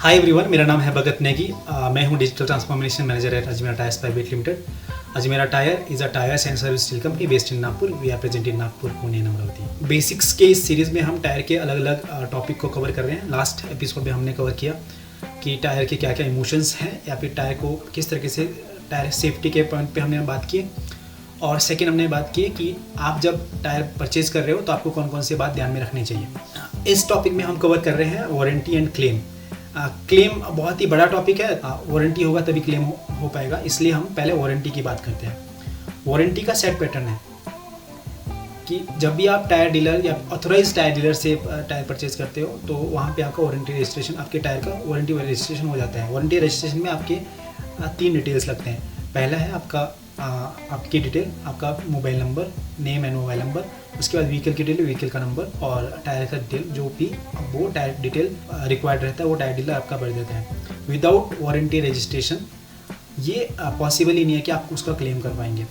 Hi everyone, मेरा नाम है भगत नेगी। मैं हूं digital transformation manager at Ajmera tyres private limited. Ajmera tyre is a tyres and service steel company based in Nagpur. We are present in Nagpur, Pune and Amravati. Basics के इस series में हम टायर के अलग अलग टॉपिक को कवर कर रहे हैं। लास्ट एपिसोड में हमने कवर किया कि टायर के क्या क्या इमोशंस हैं या फिर टायर को किस तरीके से टायर सेफ्टी के पॉइंट पे हमने बात की। और सेकेंड हमने बात की कि आप जब टायर परचेज कर रहे हो तो आपको कौन कौन सी बात ध्यान में रखनी चाहिए। इस टॉपिक में हम कवर कर रहे हैं वारंटी एंड क्लेम। क्लेम बहुत ही बड़ा टॉपिक है। वारंटी होगा तभी क्लेम हो पाएगा, इसलिए हम पहले वारंटी की बात करते हैं। वारंटी का सेट पैटर्न है कि जब भी आप टायर डीलर या ऑथोराइज टायर डीलर से टायर परचेज करते हो तो वहाँ पे आपका वारंटी रजिस्ट्रेशन, आपके टायर का वारंटी रजिस्ट्रेशन हो जाता है। वारंटी रजिस्ट्रेशन में आपके 3 डिटेल्स लगते हैं। पहला है आपकी डिटेल, आपका mobile number, name and mobile number. उसके बाद व्हीकल की डिटेल, व्हीकल का नंबर और टायर का डिटेल, जो भी वो टायर डिटेल रिक्वायर्ड रहता है वो टायर डीलर आपका भर देता है। विदाउट वारंटी रजिस्ट्रेशन ये पॉसिबल ही नहीं है कि आप उसका क्लेम कर पाएंगे।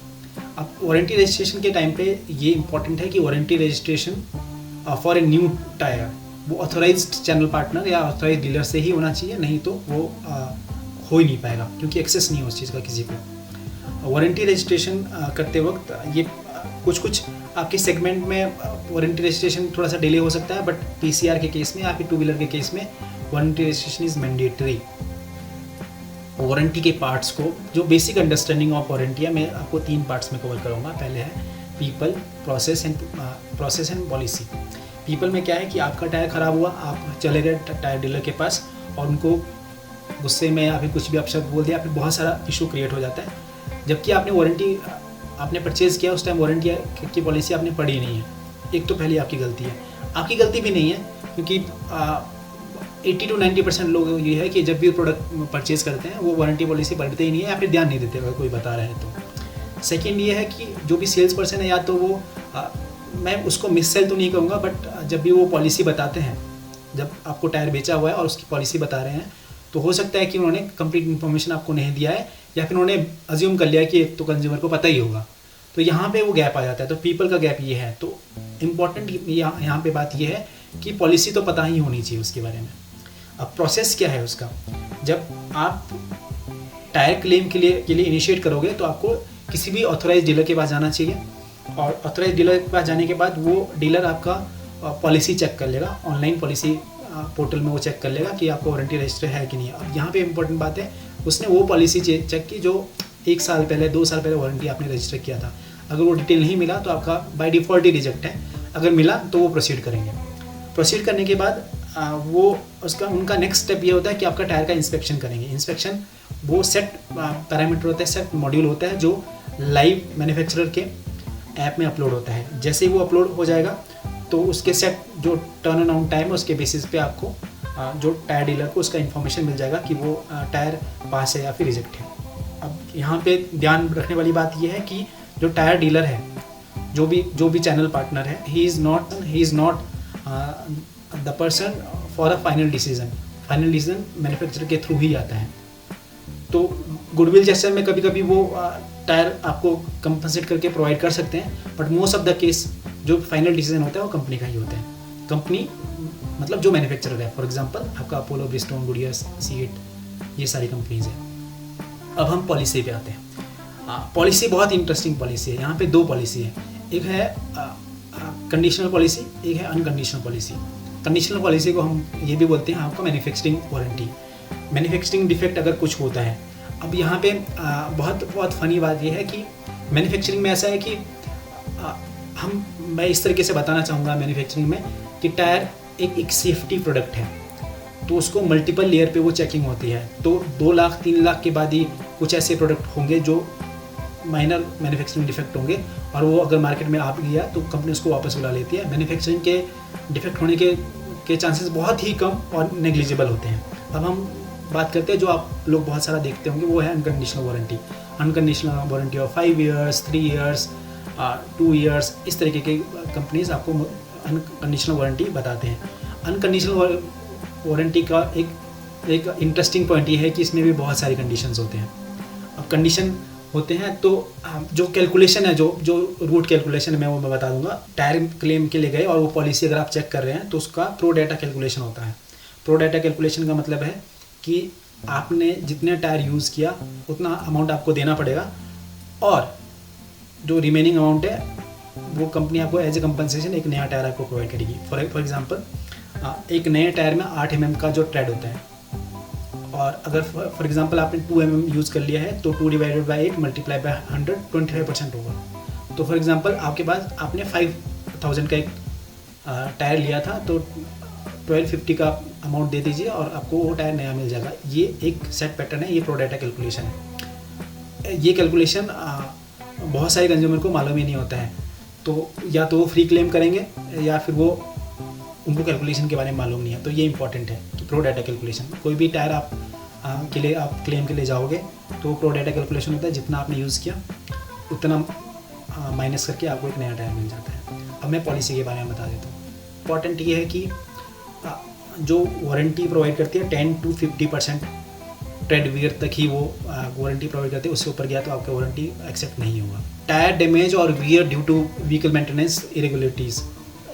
अब वारंटी रजिस्ट्रेशन के टाइम पे ये इंपॉर्टेंट है कि warranty registration for a new tyre वो ऑथोराइज्ड चैनल पार्टनर या ऑथोराइज डीलर से ही होना चाहिए, नहीं तो वो हो ही नहीं पाएगा क्योंकि एक्सेस नहीं है उस चीज़ का किसी को। वारंटी रजिस्ट्रेशन करते वक्त ये कुछ आपके सेगमेंट में वारंटी रजिस्ट्रेशन थोड़ा सा डिले हो सकता है, बट पीसीआर के केस में या फिर टू व्हीलर के केस में warranty registration is mandatory. Warranty के पार्ट्स को, जो बेसिक अंडरस्टैंडिंग ऑफ वारंटी है, मैं आपको 3 पार्ट्स में कवर करूँगा। पहले है people, process and policy. People में क्या है कि आपका टायर ख़राब हुआ, आप चले गए टायर डीलर के पास और उनको गुस्से में या फिर कुछ भी अपशब्द बोल दिया, फिर बहुत सारा इशू क्रिएट हो जाता है। जबकि आपने परचेज़ किया, उस टाइम वारंटी की पॉलिसी आपने पढ़ी नहीं है। एक तो पहली आपकी गलती है। आपकी गलती भी नहीं है क्योंकि 80 to 90% लोग ये है कि जब भी प्रोडक्ट परचेज़ करते हैं वो वारंटी पॉलिसी पढ़ते ही नहीं है या फिर ध्यान नहीं देते अगर कोई बता रहा है तो। सेकेंड ये है कि जो भी सेल्स पर्सन है, या तो वो मैं उसको मिस सेल तो नहीं कहूँगा, बट जब भी वो पॉलिसी बताते हैं, जब आपको टायर बेचा हुआ है और उसकी पॉलिसी बता रहे हैं, तो हो सकता है कि उन्होंने कंप्लीट इन्फॉर्मेशन आपको नहीं दिया है या फिर उन्होंने अज्यूम कर लिया कि तो कंज्यूमर को पता ही होगा। तो यहाँ पे वो गैप आ जाता है। तो पीपल का गैप ये है। तो इम्पॉर्टेंट यहाँ पे बात ये है कि पॉलिसी तो पता ही होनी चाहिए उसके बारे में। अब प्रोसेस क्या है उसका, जब आप टायर क्लेम के लिए इनिशिएट करोगे तो आपको किसी भी ऑथोराइज डीलर के पास जाना चाहिए और ऑथोराइज डीलर के पास जाने के बाद वो डीलर आपका पॉलिसी चेक कर लेगा। ऑनलाइन पॉलिसी पोर्टल में वो चेक कर लेगा कि आपको वारंटी रजिस्टर है कि नहीं। अब यहाँ पे इंपॉर्टेंट बात है, उसने वो पॉलिसी चेक की जो 1 साल पहले 2 साल पहले वारंटी आपने रजिस्टर किया था। अगर वो डिटेल नहीं मिला तो आपका बाय डिफ़ॉल्ट ही रिजेक्ट है। अगर मिला तो वो प्रोसीड करेंगे। प्रोसीड करने के बाद उनका नेक्स्ट स्टेप ये होता है कि आपका टायर का इंस्पेक्शन करेंगे। इंस्पेक्शन वो सेट पैरामीटर होता है, सेट मॉड्यूल होता है जो लाइव मैन्युफैक्चरर के ऐप में अपलोड होता है। जैसे ही वो अपलोड हो जाएगा तो उसके सेट जो टर्न अराउंड टाइम है उसके बेसिस पे आपको जो टायर डीलर को उसका इन्फॉर्मेशन मिल जाएगा कि वो टायर पास है या फिर रिजेक्ट है। अब यहाँ पे ध्यान रखने वाली बात ये है कि जो टायर डीलर है, जो भी चैनल पार्टनर है, he is not the person for a final decision. Final decision manufacturer के थ्रू ही आता है। तो गुडविल जेस्चर में कभी कभी वो टायर आपको कंपनसेट करके प्रोवाइड कर सकते हैं, but most of the case जो फाइनल डिसीजन होता है वो कंपनी का ही होता है। कंपनी मतलब जो मैन्युफैक्चरर है, फॉर एग्जांपल आपका अपोलो, ब्रिस्टोन, गुडियर, सीएट, ये सारी कंपनीज हैं। अब हम पॉलिसी पे आते हैं। पॉलिसी बहुत इंटरेस्टिंग पॉलिसी है। यहाँ पे 2 पॉलिसी है, एक है कंडीशनल पॉलिसी, एक है अनकंडीशनल पॉलिसी। कंडीशनल पॉलिसी को हम ये भी बोलते हैं आपका मैन्युफैक्चरिंग वारंटी। मैन्युफैक्चरिंग डिफेक्ट अगर कुछ होता है, अब यहाँ पे बहुत फनी बात ये है कि मैन्युफैक्चरिंग में ऐसा है कि मैं इस तरीके से बताना चाहूँगा मैन्युफैक्चरिंग में कि टायर एक सेफ्टी प्रोडक्ट है, तो उसको मल्टीपल लेयर पे वो चेकिंग होती है। तो 2 लाख 3 लाख के बाद ही कुछ ऐसे प्रोडक्ट होंगे जो माइनर मैन्युफैक्चरिंग डिफेक्ट होंगे और वो अगर मार्केट में आ गया तो कंपनी उसको वापस बुला लेती है। मैन्युफैक्चरिंग के डिफेक्ट होने के चांसेस बहुत ही कम और नेग्लिजिबल होते हैं। अब हम बात करते हैं जो आप लोग बहुत सारा देखते होंगे, वो है unconditional warranty. Unconditional warranty of 5 years, 3 years, 2 years, इस तरीके के कंपनीज आपको अनकंडीशनल वारंटी बताते हैं। अनकंडीशनल वारंटी का एक इंटरेस्टिंग पॉइंट ये है कि इसमें भी बहुत सारे कंडीशंस होते हैं। अब कंडीशन होते हैं तो जो कैलकुलेशन है, जो रूट कैलकुलेशन है, मैं बता दूंगा। टायर क्लेम के लिए गए और वो पॉलिसी अगर आप चेक कर रहे हैं तो उसका प्रो डाटा कैलकुलेशन होता है। प्रो डाटा कैलकुलेशन का मतलब है कि आपने जितने टायर यूज़ किया उतना अमाउंट आपको देना पड़ेगा, और जो रिमेनिंग अमाउंट है वो कंपनी आपको एज ए कंपनसेशन एक नया टायर आपको प्रोवाइड करेगी। फॉर एग्जांपल एक नए टायर में 8 mm का जो ट्रेड होता है, और अगर फॉर एग्जांपल आपने 2 mm यूज़ कर लिया है तो 2 डिवाइडेड बाई 8 मल्टीप्लाई बाई 100 25% होगा। तो फॉर एग्जांपल आपके पास आपने 5000 का एक टायर लिया था, तो 1250 का अमाउंट दे दीजिए और आपको वो टायर नया मिल जाएगा। ये एक सेट पैटर्न है, ये प्रो डाटा कैलकुलेशन है। ये कैलकुलेशन बहुत सारे कंज्यूमर को मालूम ही नहीं होता है, तो या तो वो फ्री क्लेम करेंगे या फिर वो उनको कैलकुलेशन के बारे में मालूम नहीं है। तो ये इंपॉर्टेंट है कि प्रो डाटा कैलकुलेशन, कोई भी टायर आप के लिए आप क्लेम के लिए जाओगे तो प्रो डाटा कैलकुलेशन होता है, जितना आपने यूज़ किया उतना माइनस करके आपको एक नया टायर मिल जाता है। अब मैं पॉलिसी के बारे में बता देता हूँ। इंपॉर्टेंट ये है कि जो वारंटी प्रोवाइड करती है 10 to 50% ट्रेड वियर तक ही वो वारंटी प्रोवाइड करती है, उससे ऊपर गया तो आपका वारंटी एक्सेप्ट नहीं होगा। टायर डैमेज और wear due to vehicle maintenance irregularities,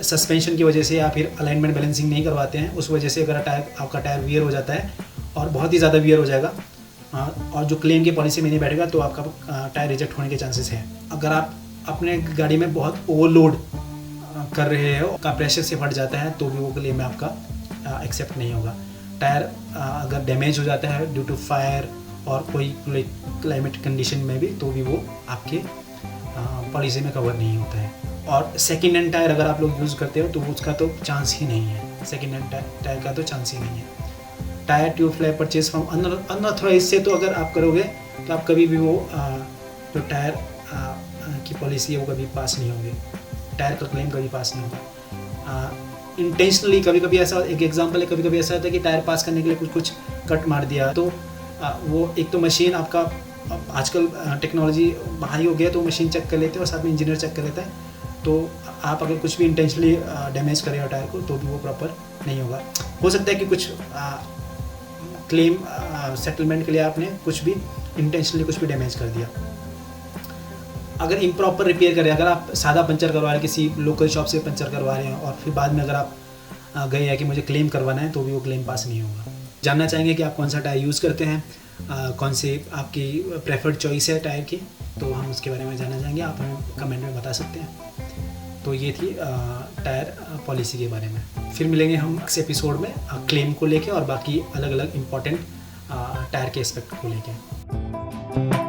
suspension की वजह से या फिर अलाइनमेंट बैलेंसिंग नहीं करवाते हैं, उस वजह से अगर आपका टायर वियर हो जाता है और बहुत ही ज़्यादा वियर हो जाएगा और जो क्लेम की पॉलिसी में नहीं बैठेगा तो आपका टायर रिजेक्ट होने के चांसेस हैं। अगर आप अपने गाड़ी में बहुत ओवरलोड कर रहे हो, का प्रेशर से फट जाता है तो भी वो क्लेम में आपका एक्सेप्ट नहीं होगा। टायर अगर डैमेज हो जाता है ड्यू टू फायर और कोई क्लाइमेट कंडीशन में भी, तो भी वो आपके पॉलिसी में कवर नहीं होता है। और सेकेंड हैंड टायर अगर आप लोग यूज़ करते हो तो उसका तो चांस ही नहीं है, सेकेंड हैंड टायर का तो चांस ही नहीं है। Tyre tube flap purchase from unauthorised से तो अगर आप करोगे तो आप कभी भी वो जो टायर की पॉलिसी है वो कभी पास नहीं होगी, टायर का क्लेम कभी पास नहीं होगा। इंटेंशनली कभी कभी ऐसा, एक एग्जांपल है, कभी कभी ऐसा होता है कि टायर पास करने के लिए कुछ कट मार दिया, तो वो एक तो मशीन आपका आजकल टेक्नोलॉजी हाई हो गया तो मशीन चेक कर लेते हैं और साथ में इंजीनियर चेक कर लेता है। तो आप अगर कुछ भी इंटेंशनली डैमेज करें हो टायर को तो भी वो प्रॉपर नहीं होगा। हो सकता है कि कुछ क्लेम सेटलमेंट के लिए आपने कुछ भी इंटेंशनली कुछ भी डैमेज कर दिया। अगर इम्प्रॉपर रिपेयर करें, अगर आप सादा पंचर करवा रहे हैं, किसी लोकल शॉप से पंचर करवा रहे हैं और फिर बाद में अगर आप गए हैं कि मुझे क्लेम करवाना है, तो भी वो क्लेम पास नहीं होगा। जानना चाहेंगे कि आप कौन सा टायर यूज़ करते हैं, कौन सी आपकी प्रेफर्ड चॉइस है टायर की, तो हम उसके बारे में जानना चाहेंगे, आप हमें कमेंट में बता सकते हैं। तो ये थी टायर पॉलिसी के बारे में। फिर मिलेंगे हम नेक्स्ट एपिसोड में क्लेम को लेके और बाकी अलग अलग इम्पॉर्टेंट टायर के एस्पेक्ट को लेके।